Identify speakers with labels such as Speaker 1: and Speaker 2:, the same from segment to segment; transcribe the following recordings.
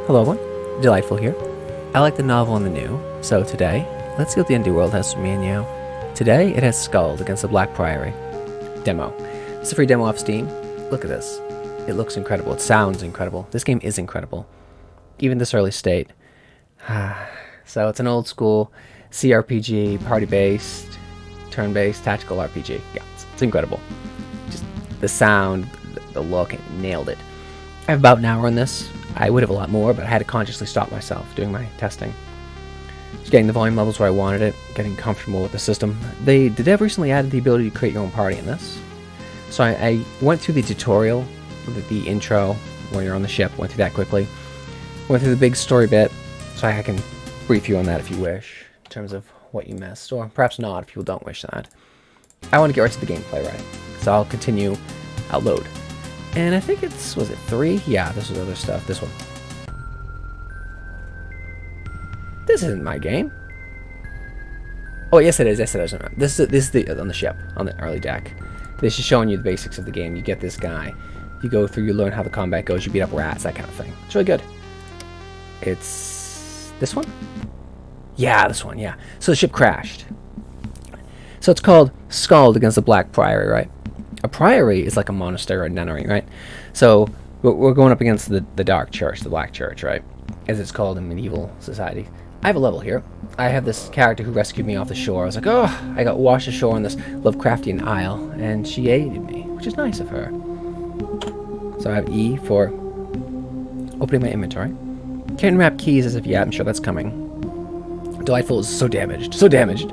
Speaker 1: Hello everyone, Delightful here. I like the novel and the new, so today, let's see what the Underworld has for me and you. Today, it has Skald against the Black Priory. Demo. It's a free demo off Steam. Look at this. It looks incredible. It sounds incredible. This game is incredible. Even this early state. So it's an old school CRPG, party-based, turn-based, tactical RPG. Yeah, it's incredible. Just the sound, the look, it nailed it. I have about an hour on this. I would have a lot more, but I had to consciously stop myself doing my testing. Just getting the volume levels where I wanted it, getting comfortable with the system. They have recently added the ability to create your own party in this. So I went through the tutorial, the intro, when you're on the ship, went through that quickly. Went through the big story bit, so I can brief you on that if you wish, in terms of what you missed, or perhaps not if people don't wish that. I want to get right to the gameplay, right? So I'll continue, I'll load. And I think was it 3? Yeah, this was other stuff. This one. This isn't my game. Oh, yes it is. Yes it is. This is the on the ship, on the early deck. This is showing you the basics of the game. You get this guy. You go through, you learn how the combat goes, you beat up rats, that kind of thing. It's really good. It's this one? Yeah, this one, yeah. So the ship crashed. So it's called Skald against the Black Priory, right? A priory is like a monastery or a nunnery, right? So we're going up against the dark church, the black church, right? As it's called in medieval society. I have a level here. I have this character who rescued me off the shore. I was like, oh, I got washed ashore on this Lovecraftian isle, and she aided me, which is nice of her. So I have E for opening my inventory. Can't map keys as of yet. I'm sure that's coming. Delightful is so damaged, so damaged.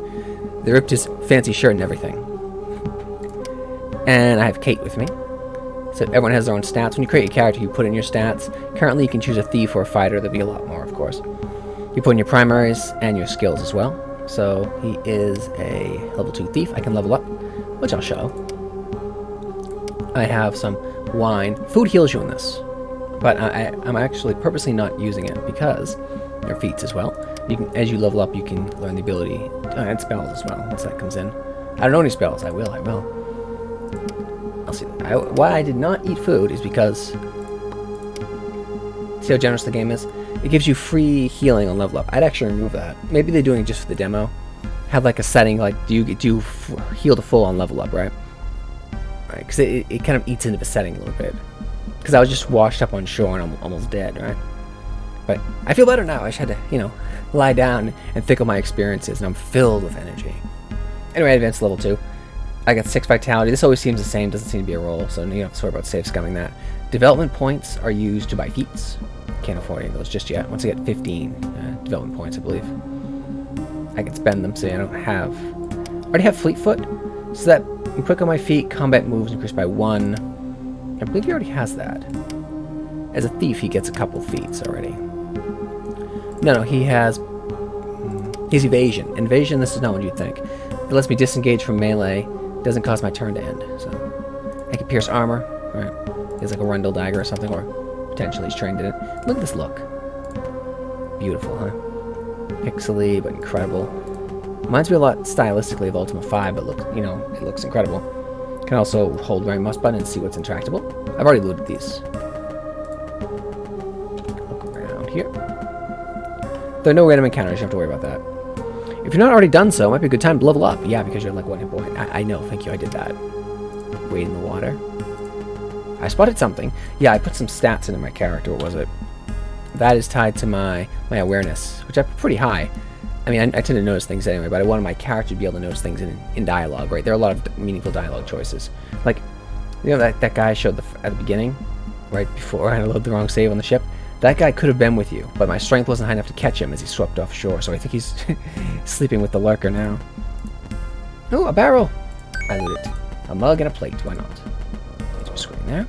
Speaker 1: They ripped his fancy shirt and everything. And I have Kate with me. So everyone has their own stats. When you create a character, you put in your stats. Currently, you can choose a thief or a fighter. There'll be a lot more, of course. You put in your primaries and your skills as well. So he is a level 2 thief. I can level up, which I'll show. I have some wine. Food heals you in this. But I'm actually purposely not using it because there are feats as well. You can, as you level up, you can learn the ability and spells as well once that comes in. I don't know any spells. I will. I'll see. Why I did not eat food is because see how generous the game is? It gives you free healing on level up. I'd actually remove that. Maybe they're doing it just for the demo. Have like a setting like do you heal to full on level up, right? Right, because it kind of eats into the setting a little bit. Because I was just washed up on shore and I'm almost dead, right? But I feel better now. I just had to, lie down and think of my experiences, and I'm filled with energy. Anyway, advanced level 2. I got 6 vitality. This always seems the same. Doesn't seem to be a roll, so you don't have to worry about safe scumming that. Development points are used to buy feats. Can't afford any of those just yet. Once I get 15 development points, I believe, I can spend them. So I don't have. I already have Fleetfoot, so that I'm quick on my feet. Combat moves increased by 1. I believe he already has that. As a thief, he gets a couple feats already. No, he has. He's evasion. Evasion. This is not what you'd think. It lets me disengage from melee. Doesn't cause my turn to end. So I can pierce armor. Right. He has like a Rundle dagger or something, or potentially he's trained in it. Look at this look. Beautiful, huh? Pixely, but incredible. Reminds me a lot stylistically of Ultima 5, but look, it looks incredible. Can also hold right mouse button and see what's interactable. I've already looted these. Look around here. There are no random encounters. You don't have to worry about that. If you're not already done so, it might be a good time to level up. Yeah, because you're like 1 hit point. I know. Thank you. I did that. Wade in the water. I spotted something. Yeah, I put some stats into my character. What was it? That is tied to my awareness, which I put pretty high. I mean, I tend to notice things anyway, but I wanted my character to be able to notice things in dialogue, right? There are a lot of meaningful dialogue choices. Like, that guy I showed at the beginning, right before I loaded the wrong save on the ship? That guy could have been with you, but my strength wasn't high enough to catch him as he swept offshore, so I think he's sleeping with the lurker now. Oh, a barrel! I loot it. A mug and a plate, why not? Change my screen there.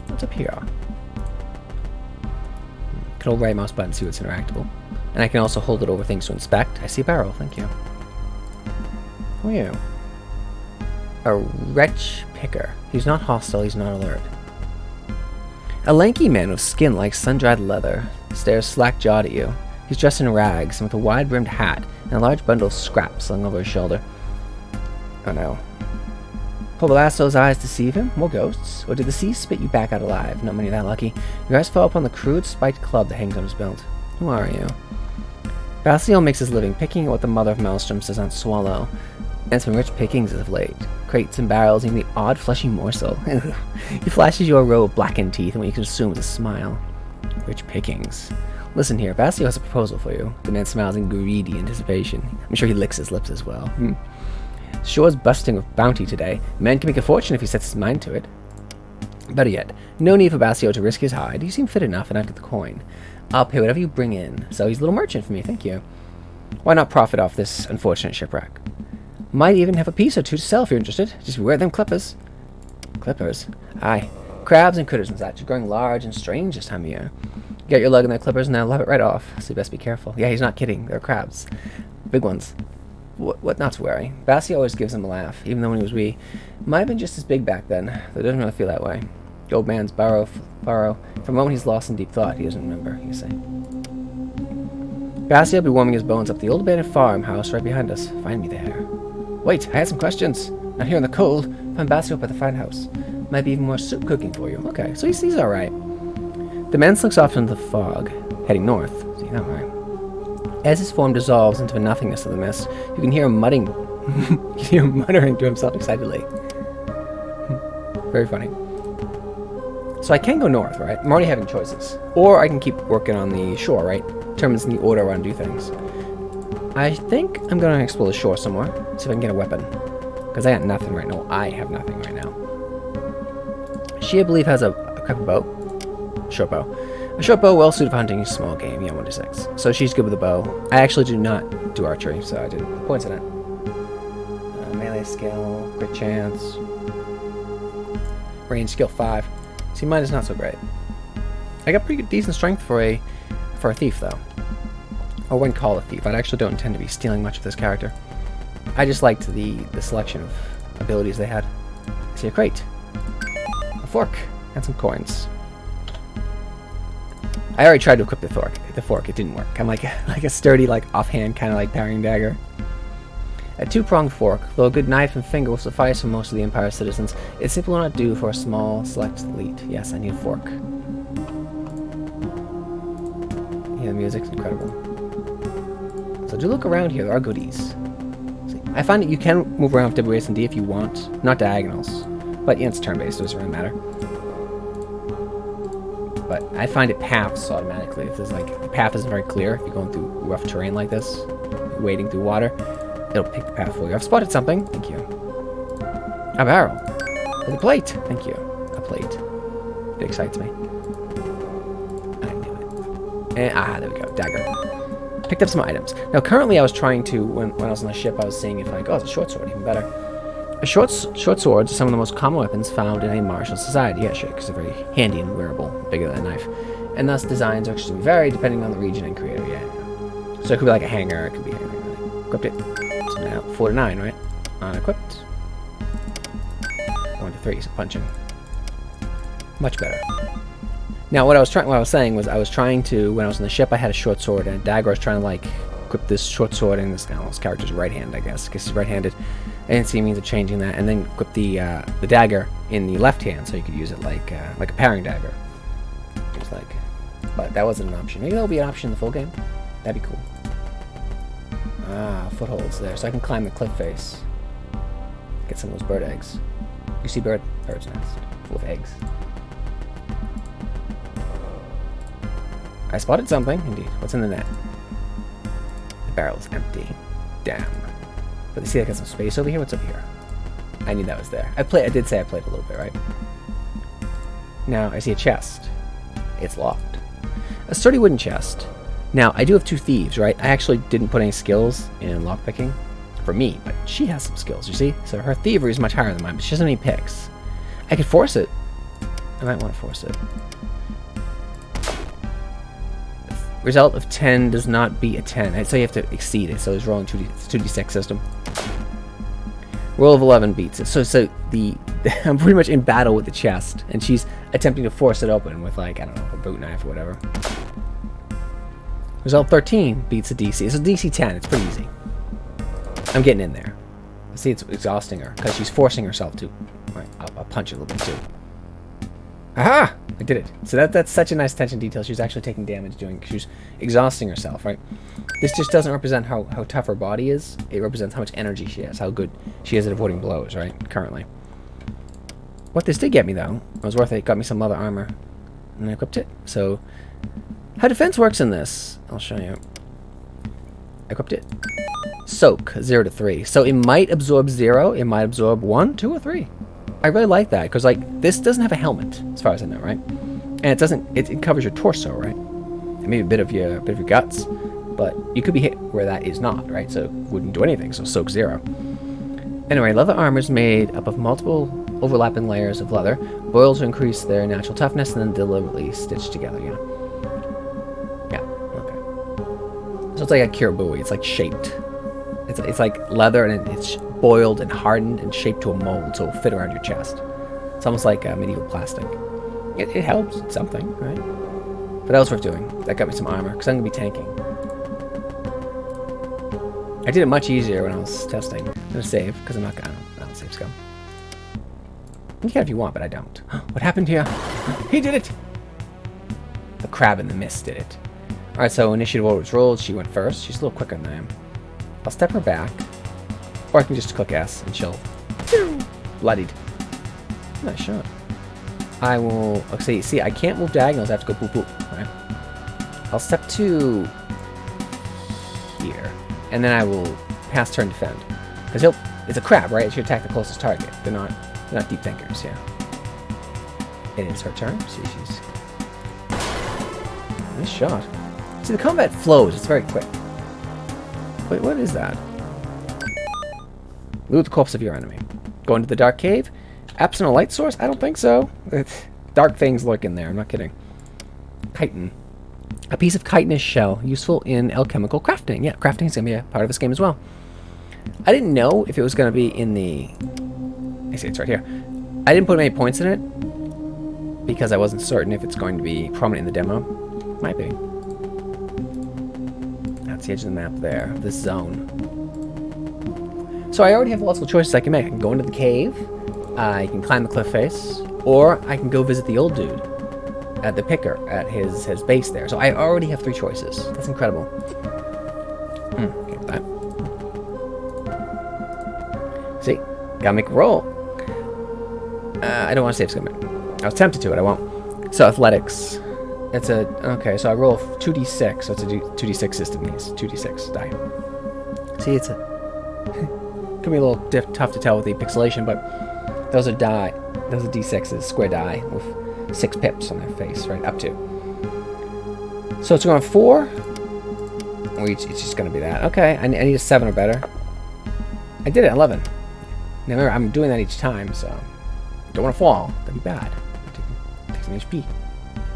Speaker 1: What's up here? Can hold right mouse button, see what's interactable. And I can also hold it over things to inspect. I see a barrel, thank you. Who are you? A wretch picker. He's not hostile, he's not alert. A lanky man with skin like sun-dried leather stares slack-jawed at you. He's dressed in rags and with a wide-brimmed hat and a large bundle of scraps slung over his shoulder. Oh no. Pull the lasso's eyes deceive him? More ghosts? Or did the sea spit you back out alive? Not many that lucky. Your eyes fell upon the crude, spiked club that hangs on his belt. Who are you? Basile makes his living picking at what the mother of maelstroms does not swallow, and some rich pickings as of late. Crates and barrels, even the odd fleshy morsel. He flashes you a row of blackened teeth, and what you consume with a smile. Rich pickings. Listen here, Basile has a proposal for you. The man smiles in greedy anticipation. I'm sure he licks his lips as well. Shore's busting with bounty today. A man can make a fortune if he sets his mind to it. Better yet, no need for Basile to risk his hide. You seem fit enough, and I've got the coin. I'll pay whatever you bring in. So he's a little merchant for me, thank you. Why not profit off this unfortunate shipwreck? Might even have a piece or two to sell if you're interested. Just beware them clippers. Clippers? Aye. Crabs and critters and such. You're growing large and strange this time of year. Get your lug in their clippers and they'll lop it right off. So you best be careful. Yeah, he's not kidding. They're crabs. Big ones. What not to worry. Bassie always gives him a laugh, even though when he was wee. Might have been just as big back then, though it doesn't really feel that way. The old man's burrow. From the moment he's lost in deep thought, he doesn't remember, you say. Bassie will be warming his bones up the old abandoned farmhouse right behind us. Find me there. Wait, I had some questions. Not here in the cold. Find Bassie up at the farmhouse. Might be even more soup cooking for you. Okay, so he's alright. The man slinks off into the fog, heading north. So you know, right? As his form dissolves into the nothingness of the mist, you can hear him muttering to himself excitedly. Very funny. So I can go north, right? I'm already having choices. Or I can keep working on the shore, right? Determines the order I want to do things. I think I'm going to explore the shore somewhere. See if I can get a weapon. Because I got nothing right now. I have nothing right now. She, I believe, has a type of bow. Short bow. A short bow well suited for hunting small game. Yeah, 1 to 6. So she's good with a bow. I actually do not do archery, so I did points on it. Melee skill, crit chance. Range skill 5. See, mine is not so great. I got pretty good, decent strength for a thief, though. I wouldn't call a thief. I actually don't intend to be stealing much of this character. I just liked the selection of abilities they had. I see a crate, a fork, and some coins. I already tried to equip the fork. It didn't work. I'm like a sturdy, offhand kind of parrying dagger. A 2-pronged fork, though a good knife and finger will suffice for most of the Empire's citizens, it simply will not do for a small, select elite. Yes, I need a fork. Yeah, the music's incredible. So do look around here. There are goodies. See, I find that you can move around with WASD if you want, not diagonals. But yeah, it's turn-based, so it doesn't really matter. But I find it paths automatically. If there's the path isn't very clear, if you're going through rough terrain like this, wading through water, it'll pick the path for you. I've spotted something. Thank you. A barrel. With a plate. Thank you. A plate. It excites me. I knew it. And, there we go. Dagger. Picked up some items. Now, currently I was trying to, when I was on the ship, I was seeing if it's a short sword, even better. Short swords are some of the most common weapons found in a martial society. Yeah, sure, because they're very handy and wearable, bigger than a knife. And thus, designs are extremely vary depending on the region and creator, yeah. So it could be like a hanger, it could be anything, really. Equipped it. So now, 4 to 9, right? Unequipped. 1 to 3, so punching. Much better. Now, what I was saying was I was trying to, when I was on the ship, I had a short sword and a dagger. I was trying to, equip this short sword in this character's right hand, I guess, because he's right-handed. I didn't see a means of changing that, and then equip the dagger in the left hand, so you could use it like a parrying dagger. Just but that wasn't an option. Maybe that'll be an option in the full game. That'd be cool. Footholds there, so I can climb the cliff face. Get some of those bird eggs. You see bird's nest full of eggs. I spotted something, indeed. What's in the net? The barrel's empty. Damn. But you see I got some space over here? What's up here? I knew that was there. I did say I played a little bit, right? Now, I see a chest. It's locked. A sturdy wooden chest. Now, I do have 2 thieves, right? I actually didn't put any skills in lockpicking for me, but she has some skills, you see? So her thievery is much higher than mine, but she doesn't have any picks. I could force it. I might want to force it. Result of 10 does not beat a 10. So you have to exceed it. So it's rolling 2d6 system. Roll of 11 beats it. So I'm pretty much in battle with the chest, and she's attempting to force it open with I don't know, a boot knife or whatever. Result 13 beats a DC. It's a DC 10. It's pretty easy. I'm getting in there. See, it's exhausting her because she's forcing herself to. Right, I'll punch it a little bit too. Aha! I did it. So that's such a nice attention detail. She's actually taking damage doing. She's exhausting herself, right? This just doesn't represent how tough her body is. It represents how much energy she has, how good she is at avoiding blows, right? Currently. What this did get me though, it was worth it. It got me some leather armor, and I equipped it. So, how defense works in this, I'll show you. I equipped it. Soak 0 to 3. So it might absorb 0. It might absorb 1, 2, or 3. I really like that because like this doesn't have a helmet as far as I know, right? And it doesn't. It covers your torso, right? And maybe a bit of your guts, but you could be hit where that is not, right? So it wouldn't do anything. So soak 0. Anyway, leather armor is made up of multiple overlapping layers of leather, boiled to increase their natural toughness, and then deliberately stitched together. Yeah. Yeah. Okay. So it's like a kiribui. It's like shaped. It's like leather, and it's boiled and hardened and shaped to a mold, so it'll fit around your chest. It's almost like medieval plastic. It helps. It's something, right? But that was worth doing. That got me some armor, because I'm going to be tanking. I did it much easier when I was testing. I'm going to save, because I don't save scum. You can if you want, but I don't. What happened here? He did it! The crab in the mist did it. Alright, so initiative order was rolled. She went first. She's a little quicker than I am. I'll step her back. Or I can just click S and she'll... bloodied. Nice shot. I will... Okay, see, I can't move diagonals. I have to go boop boop. Right? I'll step to... here. And then I will pass turn defend. Because it's a crab, right? It should attack the closest target. They're not deep thinkers, yeah. It is her turn. See, she's... Nice shot. See, the combat flows. It's very quick. Wait, what is that? Loot the corpse of your enemy. Go into the dark cave. Absent a light source? I don't think so. Dark things lurk in there. I'm not kidding. Chitin. A piece of chitinous shell. Useful in alchemical crafting. Yeah, crafting is going to be a part of this game as well. I didn't know if it was going to be in the... I see it's right here. I didn't put any points in it because I wasn't certain if it's going to be prominent in the demo. Might be. That's the edge of the map there. This zone. So I already have lots of choices I can make. I can go into the cave, I can climb the cliff face, or I can go visit the old dude at the picker at his base there. So I already have 3 choices. That's incredible. Okay with that. See, gotta make a roll. I don't want to save scum. I was tempted to it. I won't. So athletics. It's a okay. So I roll 2d6. So it's a 2d6 system. These 2d6 die. See, it's a could be a little tough to tell with the pixelation, but those are die. Those are d6s, square die with 6 pips on their face, right up to. So it's going 4. Or it's just going to be that. Okay, I need a 7 or better. I did it. 11. Now remember, I'm doing that each time, so don't want to fall. That'd be bad. Take some HP.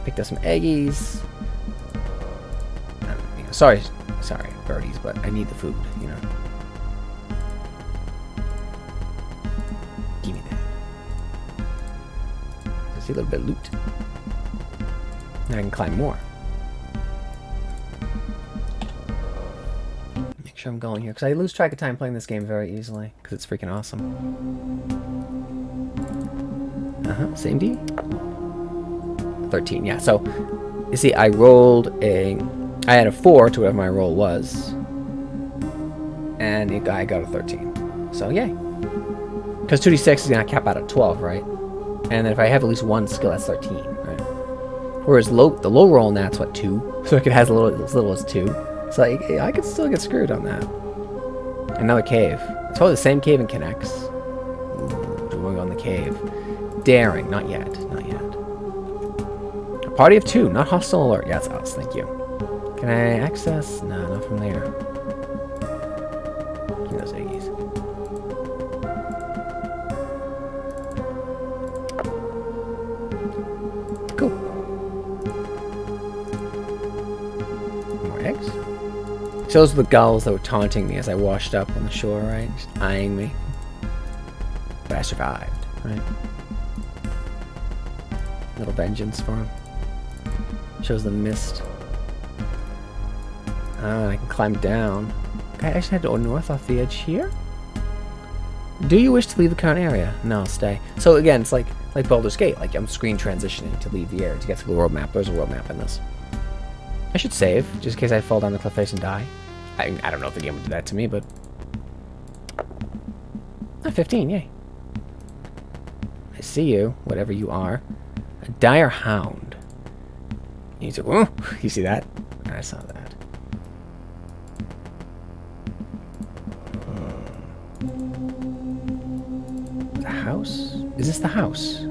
Speaker 1: Picked up some eggies. Sorry, birdies, but I need the food, you know. Give me that. I see a little bit of loot. Now I can climb more. Make sure I'm going here, because I lose track of time playing this game very easily, because it's freaking awesome. Same D? 13, yeah. So, you see, I had a 4 to whatever my roll was, and I got a 13. So, yay. Because 2d6 is going to cap out at 12, right? And then if I have at least 1 skill, that's 13, right? Whereas the low roll in that's, what, 2? So it has as little as 2. So I could still get screwed on that. Another cave. It's probably the same cave in Connects. Going on the cave. Daring. Not yet. Not yet. A party of 2. Not hostile alert. Yeah, it's us. Thank you. Can I access? No, not from there. Give me those eggies. Cool. More eggs. So those were the gulls that were taunting me as I washed up on the shore, right? Just eyeing me. But I survived, right? Little vengeance for him. Shows the mist. I can climb down. Okay, I just had to go north off the edge here. Do you wish to leave the current area? No, stay. So again, it's like Baldur's Gate. Like I'm screen transitioning to leave the area to get to the world map. There's a world map in this. I should save, just in case I fall down the cliff face and die. I don't know if the game would do that to me, but... 15, yay. I see you, whatever you are. A dire hound. You see that? I saw that. The house? Is this the house?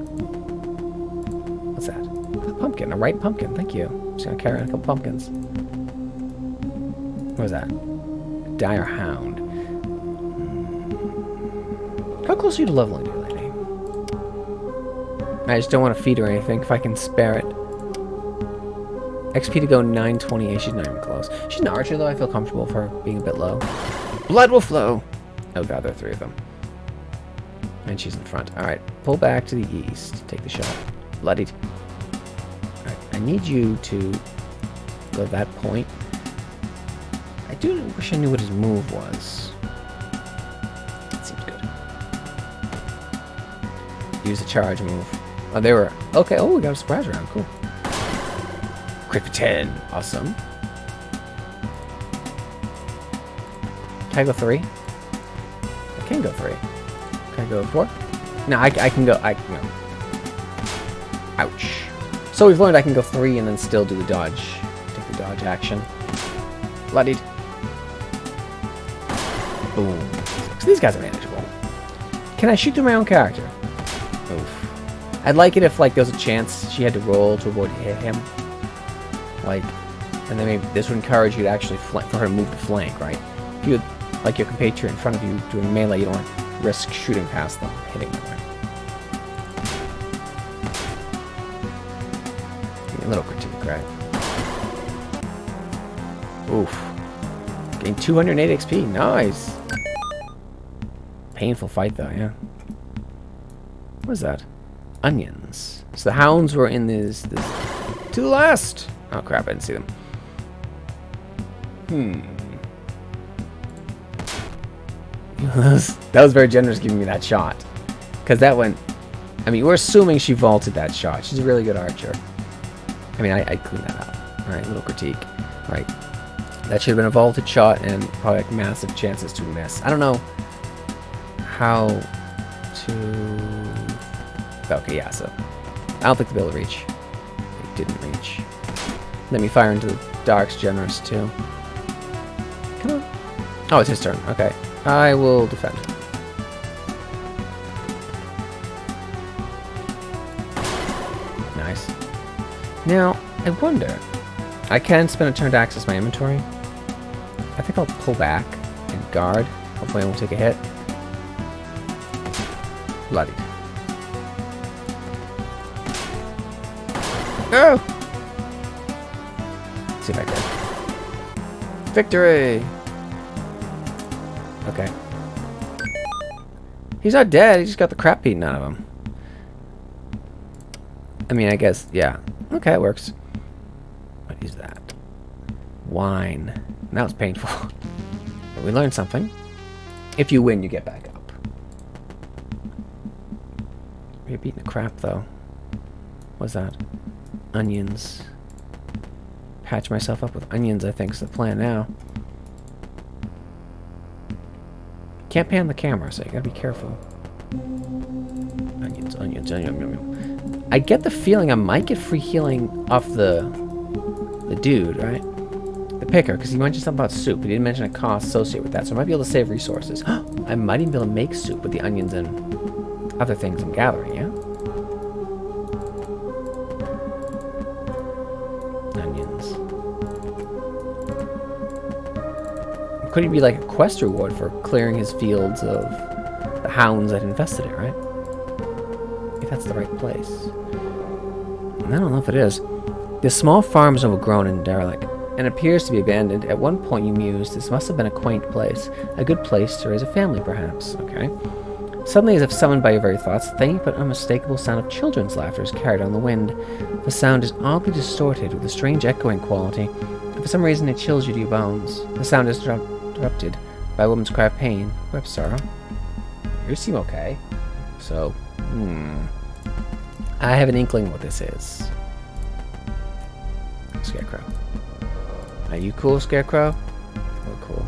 Speaker 1: What's that? A pumpkin, a ripe pumpkin, thank you. I'm just gonna carry on a couple pumpkins. What was that? Dire hound. How close are you to leveling, dear lady? I just don't want to feed her anything if I can spare it. XP to go 928. She's not even close. She's an archer, though. I feel comfortable for her being a bit low. Blood will flow. Oh, God, there are 3 of them. And she's in front. All right, pull back to the east. Take the shot. Bloodied. All right, I need you to go to that point. I do wish I knew what his move was. That seems good. Use the charge move. Oh, they were... Okay, oh, we got a surprise round. Cool. Crit for 10. Awesome. Can I go 3? I can go 3. Can I go 4? No, I can go... No. Ouch. So we've learned I can go 3 and then still do the dodge. Take the dodge action. Bloodied. Boom. So these guys are manageable. Can I shoot through my own character? Oof. I'd like it if, like, there was a chance she had to roll to avoid him. Like, and then maybe this would encourage you to actually for her to move to flank, right? If you had, like, your compatriot in front of you doing melee, you don't want to risk shooting past them, hitting them, right? A little critique, right? Oof. Gain 208 XP, nice! Painful fight, though, yeah. What is that? Onions. So the hounds were in this to the last. Oh crap! I didn't see them. That was very generous giving me that shot, because that went. I mean, we're assuming she vaulted that shot. She's a really good archer. I mean, I'd clean that up. All right, little critique. All right, that should have been a vaulted shot and probably like massive chances to miss. I don't know how to. Okay, yeah, so I don't think the bill will reach. It didn't reach. Let me fire into the darks generous too. Come on. Oh, it's his turn. Okay. I will defend. Nice. Now, I wonder. I can spend a turn to access my inventory. I think I'll pull back and guard. Hopefully I won't take a hit. Bloodied. No! Let's see if I can. Victory! Okay. He's not dead, he just got the crap beaten out of him. I mean, I guess, yeah. Okay, it works. What is that? Wine. That was painful. But we learned something. If you win, you get back up. You're beating the crap, though. What's that? Onions. Patch myself up with onions, I think, is the plan now. Can't pan the camera, so you gotta be careful. Onions, onions, onions. I get the feeling I might get free healing off the dude, right? The picker, because he mentioned something about soup, but he didn't mention a cost associated with that, so I might be able to save resources. I might even be able to make soup with the onions and other things I'm gathering, yeah? Could it be like a quest reward for clearing his fields of the hounds that infested it, right? If that's the right place. I don't know if it is. This small farm is overgrown and derelict, and appears to be abandoned. At one point you mused, this must have been a quaint place. A good place to raise a family, perhaps. Okay. Suddenly, as if summoned by your very thoughts, the faint but unmistakable sound of children's laughter is carried on the wind. The sound is oddly distorted, with a strange echoing quality. For some reason, it chills you to your bones. The sound is interrupted by a woman's cry of pain, or of sorrow. You seem okay. So, I have an inkling what this is. Scarecrow. Are you cool, Scarecrow? Oh, cool.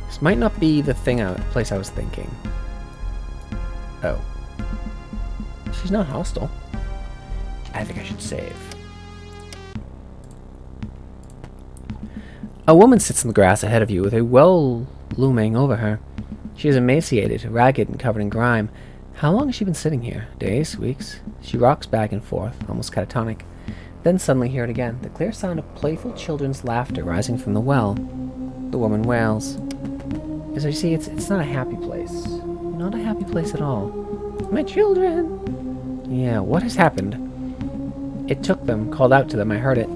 Speaker 1: This might not be the place I was thinking. Oh. She's not hostile. I think I should save. A woman sits in the grass ahead of you with a well looming over her. She is emaciated, ragged, and covered in grime. How long has she been sitting here? Days? Weeks? She rocks back and forth, almost catatonic. Then suddenly hear it again, the clear sound of playful children's laughter rising from the well. The woman wails. As you see, it's not a happy place. Not a happy place at all. My children! Yeah, what has happened? It took them, called out to them, I heard it.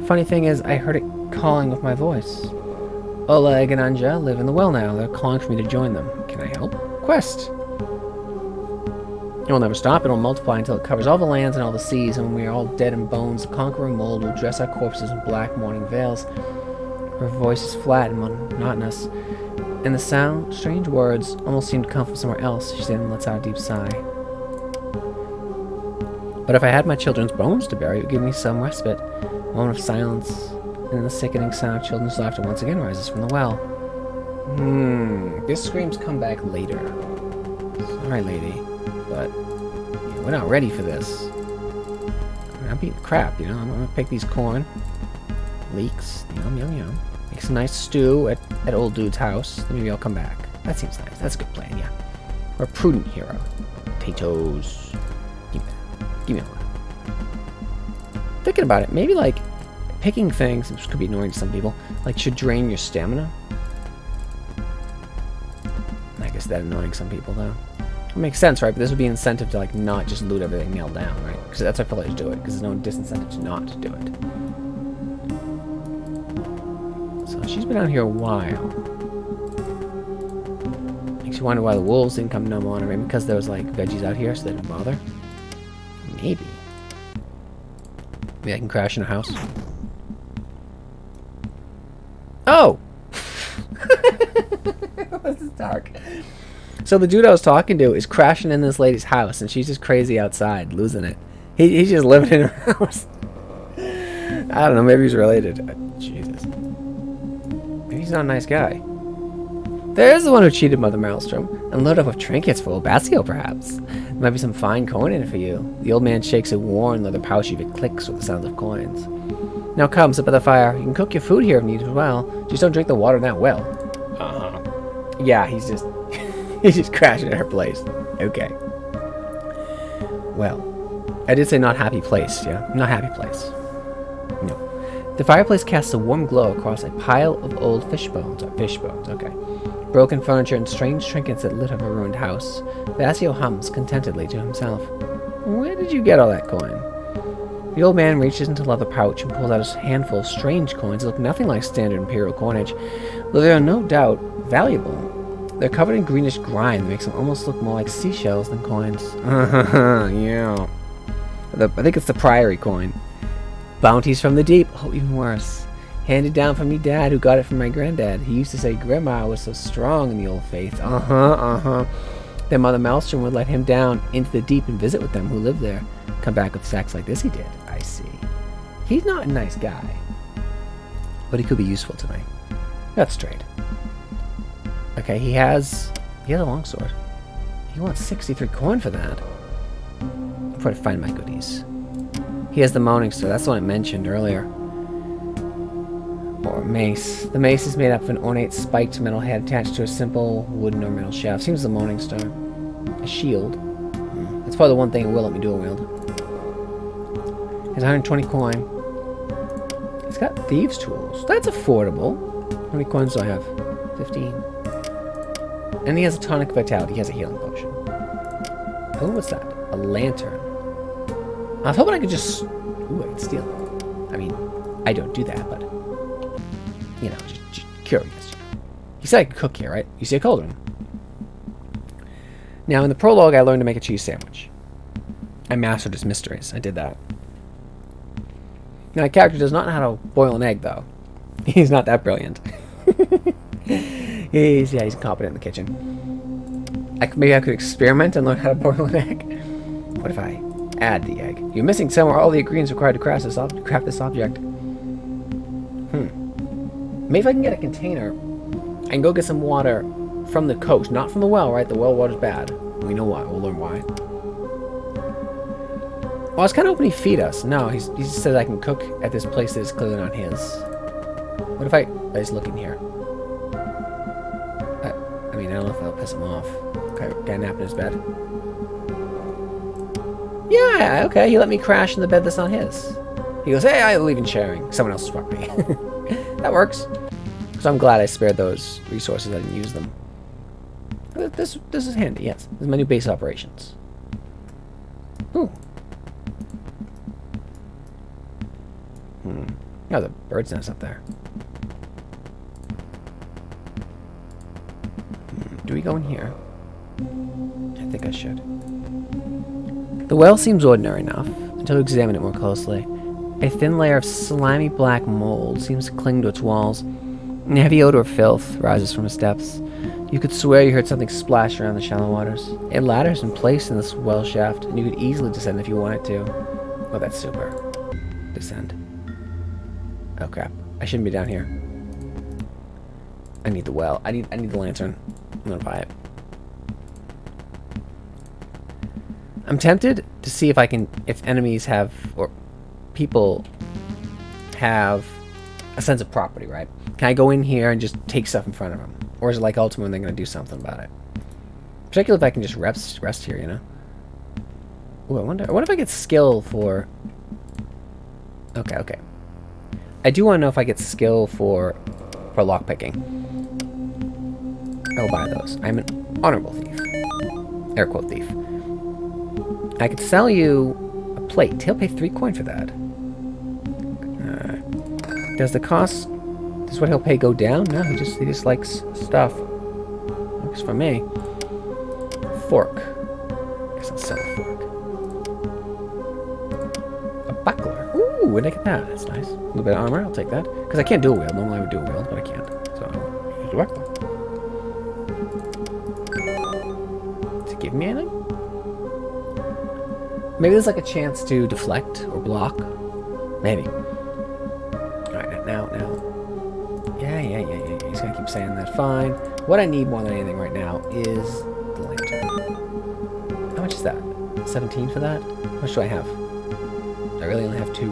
Speaker 1: Funny thing is, I heard it calling with my voice. Oleg and Anja live in the well now. They're calling for me to join them. Can I help? Quest! It will never stop. It will multiply until it covers all the lands and all the seas, and when we are all dead in bones, the conquering mold will dress our corpses in black mourning veils. Her voice is flat and monotonous, and the sound, strange words, almost seem to come from somewhere else. She then lets out a deep sigh. But if I had my children's bones to bury, it would give me some respite. A moment of silence, and then the sickening sound of children's laughter once again rises from the well. This screams come back later. Sorry, lady, but we're not ready for this. I'm beating crap, I'm gonna pick these corn. Leeks, yum, yum, yum. Make some nice stew at old dude's house. Then maybe I'll come back. That seems nice. That's a good plan, yeah. We're a prudent hero. Potatoes. Give me all that. Thinking about it, maybe like picking things, which could be annoying to some people, like should drain your stamina. I guess that's annoying some people though. It makes sense, right? But this would be an incentive to like not just loot everything nailed down, right? Because that's why pillars do it, because there's no disincentive to not do it. So she's been out here a while. Makes you wonder why the wolves didn't come numb on her. Maybe because there was like veggies out here, so they didn't bother. Maybe. Maybe I can crash in a house. Oh! This is dark. So the dude I was talking to is crashing in this lady's house, and she's just crazy outside, losing it. He's just living in her house. I don't know, maybe he's related. Jesus. Maybe he's not a nice guy. There's the one who cheated Mother Maelstrom and loaded up with trinkets for old Basio, perhaps. There might be some fine coin in it for you. The old man shakes a worn leather pouch if it clicks with the sound of coins. Now come, sit by the fire. You can cook your food here if needed as well. Just don't drink the water in that well. Yeah, he's just crashing at her place. Okay. Well, I did say not happy place, yeah? Not happy place. No. The fireplace casts a warm glow across a pile of old fish bones. Fish bones, okay. Broken furniture and strange trinkets that lit up a ruined house. Basio hums contentedly to himself. Where did you get all that coin? The old man reaches into the leather pouch and pulls out a handful of strange coins that look nothing like standard imperial coinage, though they are no doubt valuable. They're covered in greenish grime that makes them almost look more like seashells than coins. Yeah. I think it's the Priory coin. Bounties from the deep. Oh, even worse. Handed down from me dad, who got it from my granddad. He used to say Grandma was so strong in the old faith. Then Mother Maelstrom would let him down into the deep and visit with them who lived there. Come back with sacks like this he did. I see. He's not a nice guy. But he could be useful to me. That's straight. Okay, he has a longsword. He wants 63 coin for that. I'll try to find my goodies. He has the Moaning Star. That's the one I mentioned earlier. Or mace. The mace is made up of an ornate spiked metal head attached to a simple wooden or metal shaft. Seems the Moaning Star. A shield. That's probably the one thing it will let me dual wield. Has 120 coin. It's got thieves' tools. That's affordable. How many coins do I have? 15. And he has a tonic vitality. He has a healing potion. Oh, what's that? A lantern. I was hoping I could just... Ooh, I could steal. I mean, I don't do that, but... just curious. He said I could cook here, right? You see a cauldron. Now, in the prologue, I learned to make a cheese sandwich. I mastered his mysteries. I did that. Now, my character does not know how to boil an egg, though. He's not that brilliant. He's competent in the kitchen. Maybe I could experiment and learn how to boil an egg. What if I add the egg? You're missing somewhere all the ingredients required to craft this object. Maybe if I can get a container and go get some water from the coast, not from the well, right? The well water's bad. We know why. We'll learn why. Well, I was kind of hoping he'd feed us. No, he just says I can cook at this place that is clearly not his. What if I just look in here? I mean, I don't know if that'll piss him off. Okay, guy nap in his bed. Yeah, okay, he let me crash in the bed that's not his. He goes, hey, I believe in sharing someone else's property. That works. So I'm glad I spared those resources. I didn't use them. This is handy, yes. This is my new base operations. Ooh. Oh, the bird's nest up there. Do we go in here? I think I should. The well seems ordinary enough until you examine it more closely. A thin layer of slimy black mold seems to cling to its walls, and a heavy odor of filth rises from its depths. You could swear you heard something splash around the shallow waters. A ladder has been placed in this well shaft, and you could easily descend if you wanted to. Oh, that's super. Descend. Oh crap! I shouldn't be down here. I need the well. I need the lantern. I'm gonna buy it. I'm tempted to see if enemies have, or people have a sense of property, right? Can I go in here and just take stuff in front of them? Or is it like Ultima and they're going to do something about it? Particularly if I can just rest here, you know? Ooh, I wonder if I get skill for... Okay. I do want to know if I get skill for lockpicking. I will buy those. I'm an honorable thief. Air quote thief. I could sell you a plate. He'll pay 3 coin for that. Does the cost... Does what he'll pay go down? No, he just likes stuff. Works for me. Fork. Guess I'll sell a fork. A buckler. Ooh, where'd I get that? That's nice. A little bit of armor, I'll take that. Because I can't dual wield. Normally I would dual wield, but I can't. So I'll use the buckler. Does it give me anything? Maybe there's like a chance to deflect or block. Maybe. Alright, now. Yeah. He's gonna keep saying that. Fine. What I need more than anything right now is the lantern. How much is that? 17 for that? How much do I have? I really only have 2.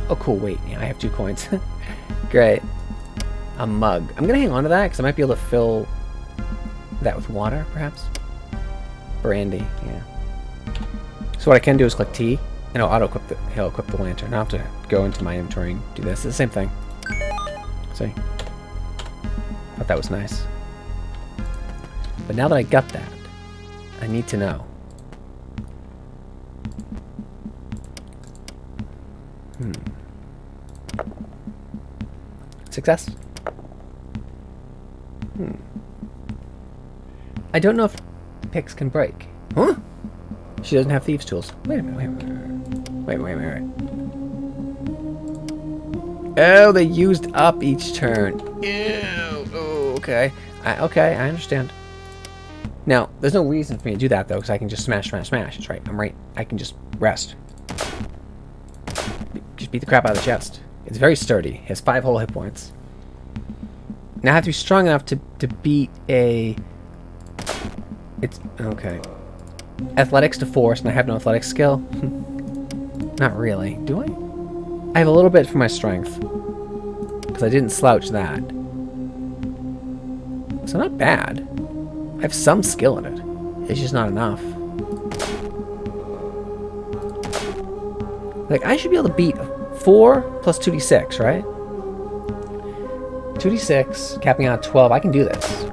Speaker 1: Oh, cool. Wait. Yeah, I have 2 coins. Great. A mug. I'm gonna hang on to that because I might be able to fill that with water, perhaps. Brandy. Yeah. So what I can do is click T, and he'll equip the lantern. I'll have to go into my inventory and do this. It's the same thing. See? Thought that was nice. But now that I got that, I need to know. Success? I don't know if picks can break. Huh? She doesn't have thieves' tools. Wait a minute. Wait. Oh, they used up each turn. Ew. Oh, okay. I understand. Now, there's no reason for me to do that, though, because I can just smash. That's right. I'm right. I can just rest. Just beat the crap out of the chest. It's very sturdy. It has 5 whole hit points. Now I have to be strong enough to beat a... It's... Okay. Athletics to force, and I have no athletic skill. Not really. Do I? I have a little bit for my strength. Because I didn't slouch that. So not bad. I have some skill in it. It's just not enough. Like, I should be able to beat 4 plus 2d6, right? 2d6, capping out 12. I can do this.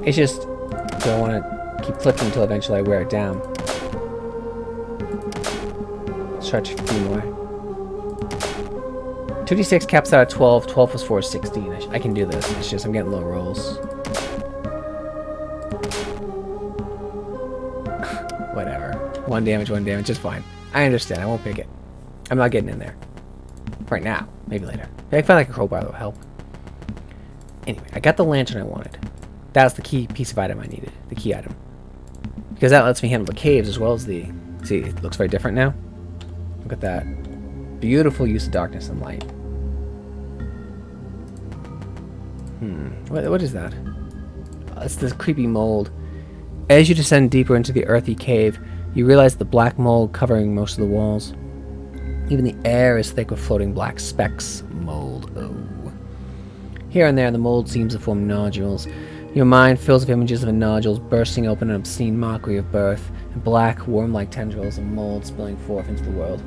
Speaker 1: It's just, do I want to keep clicking until eventually I wear it down? Stretch 15 away. 2d6 caps out at 12. 12 plus 4 is 16. I can do this. It's just I'm getting low rolls. Whatever. 1 damage, it's fine. I understand. I won't pick it. I'm not getting in there. Right now. Maybe later. Maybe I find like a crowbar that will help. Anyway, I got the lantern I wanted. That's the key piece of item I needed. The key item. Because that lets me handle the caves as well as the... See, it looks very different now. Look at that. Beautiful use of darkness and light. What is that? It's this creepy mold. As you descend deeper into the earthy cave, you realize the black mold covering most of the walls. Even the air is thick with floating black specks. Mold. Oh. Here and there, the mold seems to form nodules. Your mind fills with images of the nodules bursting open in obscene mockery of birth, and black, worm-like tendrils of mold spilling forth into the world.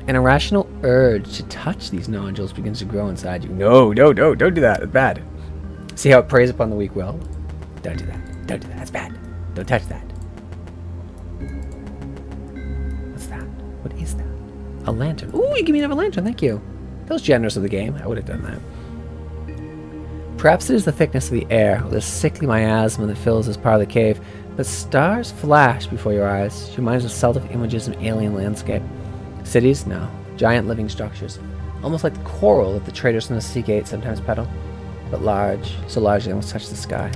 Speaker 1: An irrational urge to touch these nodules begins to grow inside you. No, don't do that. It's bad. See how it preys upon the weak will? Don't do that. Don't do that. That's bad. Don't touch that. What's that? What is that? A lantern. Ooh, you give me another lantern. Thank you. That was generous of the game. I would have done that. Perhaps it is the thickness of the air, or the sickly miasma that fills this part of the cave, but stars flash before your eyes. Your mind is assailed with images of alien landscape. Cities? No. Giant living structures. Almost like the coral that the traders from the sea gate sometimes peddle. But large, so large they almost touch the sky.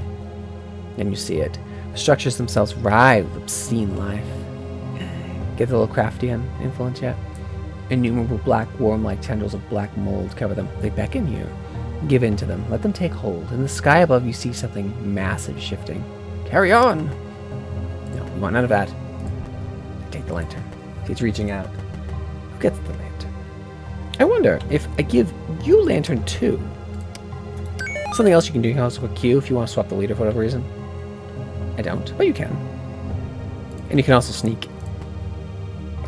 Speaker 1: And you see it. The structures themselves writhe with obscene life. Get the Lovecraftian influence yet? Innumerable black worm-like tendrils of black mold cover them. They beckon you. Give in to them. Let them take hold. In the sky above you see something massive shifting. Carry on! No, we want none of that. Take the lantern. It's reaching out. Who gets the lantern? I wonder if I give you lantern 2. Something else you can do. You can also put Q if you want to swap the leader for whatever reason. I don't, but you can. And you can also sneak.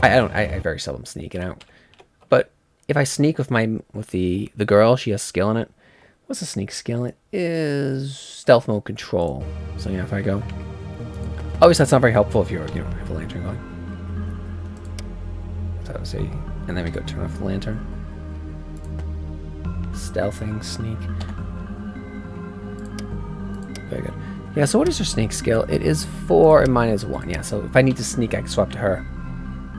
Speaker 1: I very seldom sneak it out. But if I sneak with the girl, she has skill in it. What's the sneak skill? It is stealth mode control. So yeah, if I go, obviously that's not very helpful if you're have a lantern going. So see, and then we go turn off the lantern. Stealthing, sneak. Very good. Yeah, so what is your sneak skill? It is 4 and mine is 1. Yeah, so if I need to sneak, I can swap to her.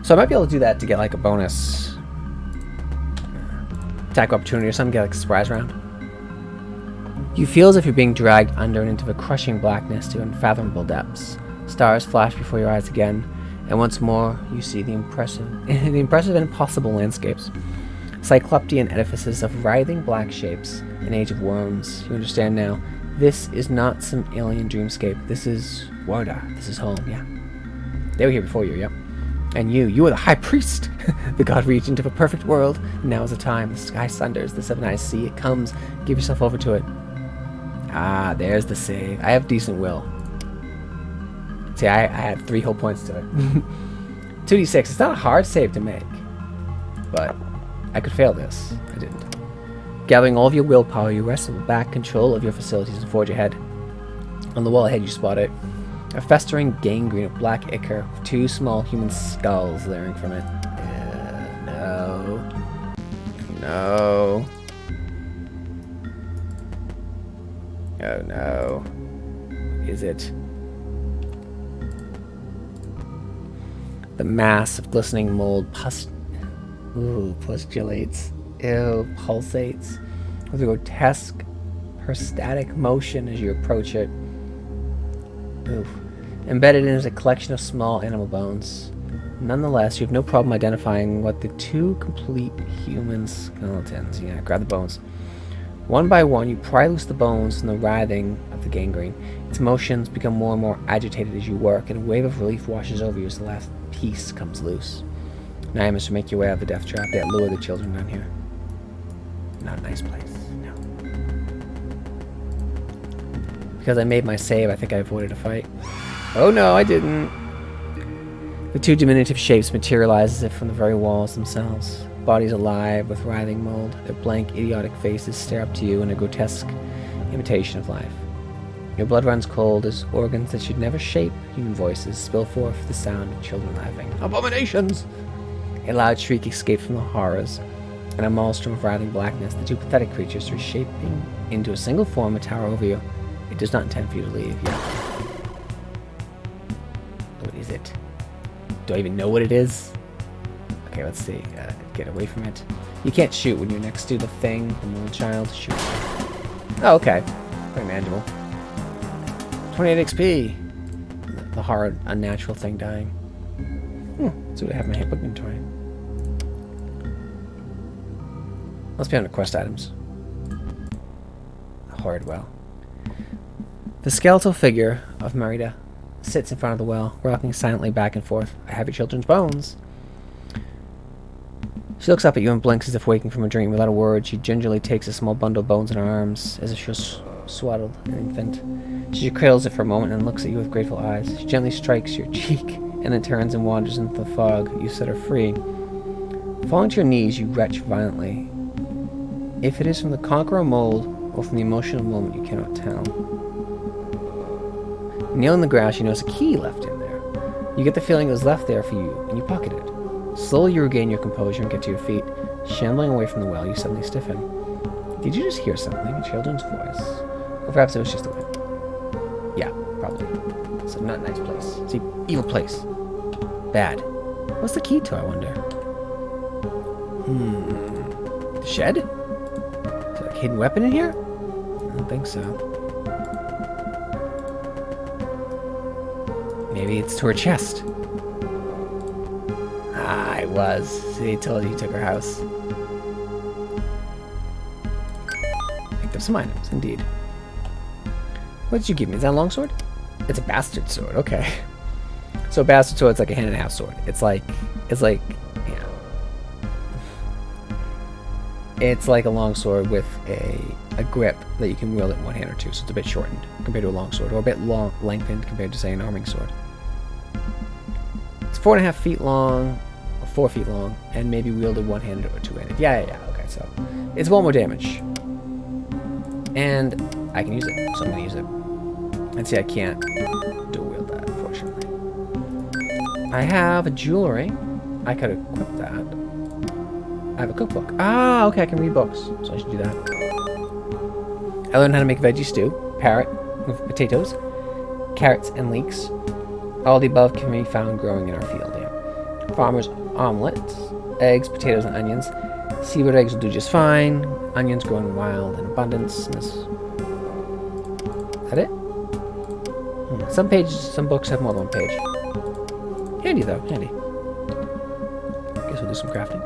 Speaker 1: So I might be able to do that to get like a bonus attack opportunity or something, get like a surprise round. You feel as if you're being dragged under and into the crushing blackness to unfathomable depths. Stars flash before your eyes again, and once more you see the impressive and impossible landscapes. Cyclopean edifices of writhing black shapes, an age of worms. You understand now. This is not some alien dreamscape. This is Warda. This is home, yeah. They were here before you, yep. And you are the high priest, the god regent of a perfect world. Now is the time. The sky thunders, the seven eyes see. It comes. Give yourself over to it. Ah, there's the save. I have decent will. See, I had 3 whole points to it. 2d6. It's not a hard save to make, but I could fail this. I didn't. Gathering all of your willpower, you wrestle back control of your facilities and forge ahead. On the wall ahead, you spot it. A festering gangrene of black ichor with 2 small human skulls leering from it. No. No. Oh no. Is it? The mass of glistening mold postulates. Ew, pulsates with a grotesque, static motion as you approach it. Oof. Embedded in is a collection of small animal bones. Nonetheless, you have no problem identifying what the 2 complete human skeletons. Yeah, grab the bones. One by one, you pry loose the bones from the writhing of the gangrene. Its motions become more and more agitated as you work, and a wave of relief washes over you as the last piece comes loose. Now you must make your way out of the death trap that lure the children down here. Not a nice place, no. Because I made my save, I think I avoided a fight. Oh no, I didn't. The 2 diminutive shapes materialize as if from the very walls themselves. Bodies alive with writhing mold. Their blank, idiotic faces stare up to you in a grotesque imitation of life. Your blood runs cold as organs that should never shape human voices spill forth the sound of children laughing. Abominations! A loud shriek escapes from the horrors. In a maelstrom of writhing blackness, the 2 pathetic creatures reshaping into a single form a tower over you. It does not intend for you to leave yet. What is it? Do I even know what it is? Okay, let's see. Get away from it. You can't shoot when you're next to the thing, the mold child. Shoot. Oh, okay. Pretty manageable. 28 XP. The hard, unnatural thing dying. Let's see what I have in my handbook inventory. Must be under quest items. The horrid well. The skeletal figure of Merida sits in front of the well, rocking silently back and forth. I have your children's bones. She looks up at you and blinks as if waking from a dream. Without a word, she gingerly takes a small bundle of bones in her arms, as if she was swaddled an infant. She cradles it for a moment and looks at you with grateful eyes. She gently strikes your cheek, and then turns and wanders into the fog. You set her free. Falling to your knees, you retch violently. If it is from the conqueror mold, or from the emotional moment, you cannot tell. Kneeling on the grass, you notice a key left in there. You get the feeling it was left there for you, and you pocket it. Slowly you regain your composure and get to your feet. Shambling away from the well, you suddenly stiffen. Did you just hear something? A children's voice? Or perhaps it was just the wind. Yeah, probably. It's a not nice place. It's an evil place. Bad. What's the key to, I wonder? The shed? Is there like a hidden weapon in here? I don't think so. Maybe it's to her chest. Ah, it was. See, he told you he took her house. Picked up some items, indeed. What did you give me? Is that a longsword? It's a bastard sword, okay. So a bastard sword's like a hand and a half sword. It's like, yeah. It's like a longsword with a grip that you can wield it in one hand or two, so it's a bit shortened compared to a longsword, or a bit lengthened compared to, say, an arming sword. It's 4.5 feet long, or 4 feet long, and maybe wielded one-handed or two-handed. Yeah, okay, so it's 1 more damage. And I can use it, so I'm going to use it. And see, I can't dual wield that, unfortunately. I have a jewelry. I could equip that. I have a cookbook. Ah, okay, I can read books, so I should do that. I learned how to make veggie stew, parrot with potatoes, carrots, and leeks. All the above can be found growing in our field, yeah. Farmer's omelets, eggs, potatoes, and onions. Seabird eggs will do just fine. Onions grow in wild in abundance. Is that it? Some books have more than one page. Handy though, handy. Guess we'll do some crafting.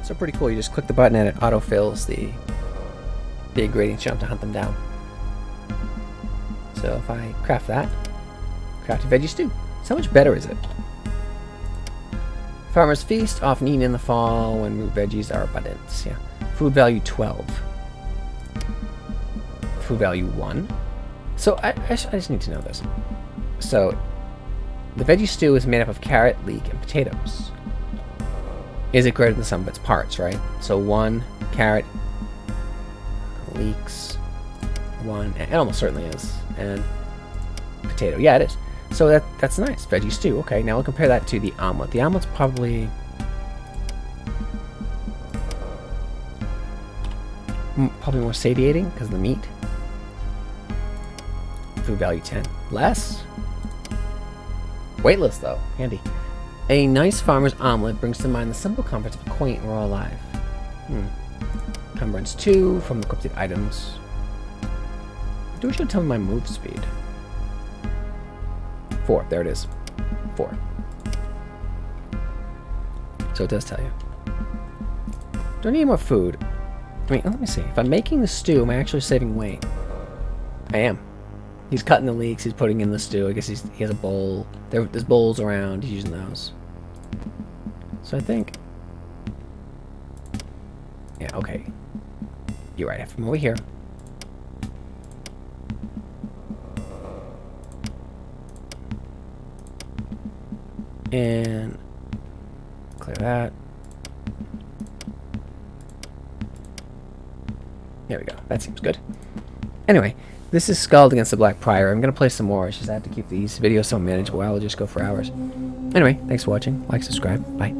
Speaker 1: So pretty cool, you just click the button and it autofills the ingredients, you don't have to hunt them down. So if I craft that, craft a veggie stew. So how much better is it? Farmer's Feast, often eaten in the fall when root veggies are abundant. Yeah. Food value 12. Food value 1. So I just need to know this. So the veggie stew is made up of carrot, leek, and potatoes. Is it greater than some of its parts, right? So 1 carrot, leeks, 1, it almost certainly is, and potato. Yeah, it is. So that's nice. Veggie stew. Okay, now we'll compare that to the omelet. The omelet's probably more satiating because of the meat. Food value 10. Less? Weightless though. Handy. A nice farmer's omelet brings to mind the simple comforts of a quaint and raw life. Encumbrance 2 from equipped items. Do it should tell me my move speed. 4. There it is. 4. So it does tell you. Do I need more food? I mean, let me see. If I'm making the stew, am I actually saving weight? I am. He's cutting the leeks. He's putting in the stew. I guess he has a bowl. There's bowls around. He's using those. So I think... Yeah, okay. You're right. I have to come over here. And... clear that. There we go. That seems good. Anyway, this is Skald against the Black Prior. I'm going to play some more. It's just I have to keep these videos so manageable. I'll just go for hours. Anyway, thanks for watching. Like, subscribe. Bye.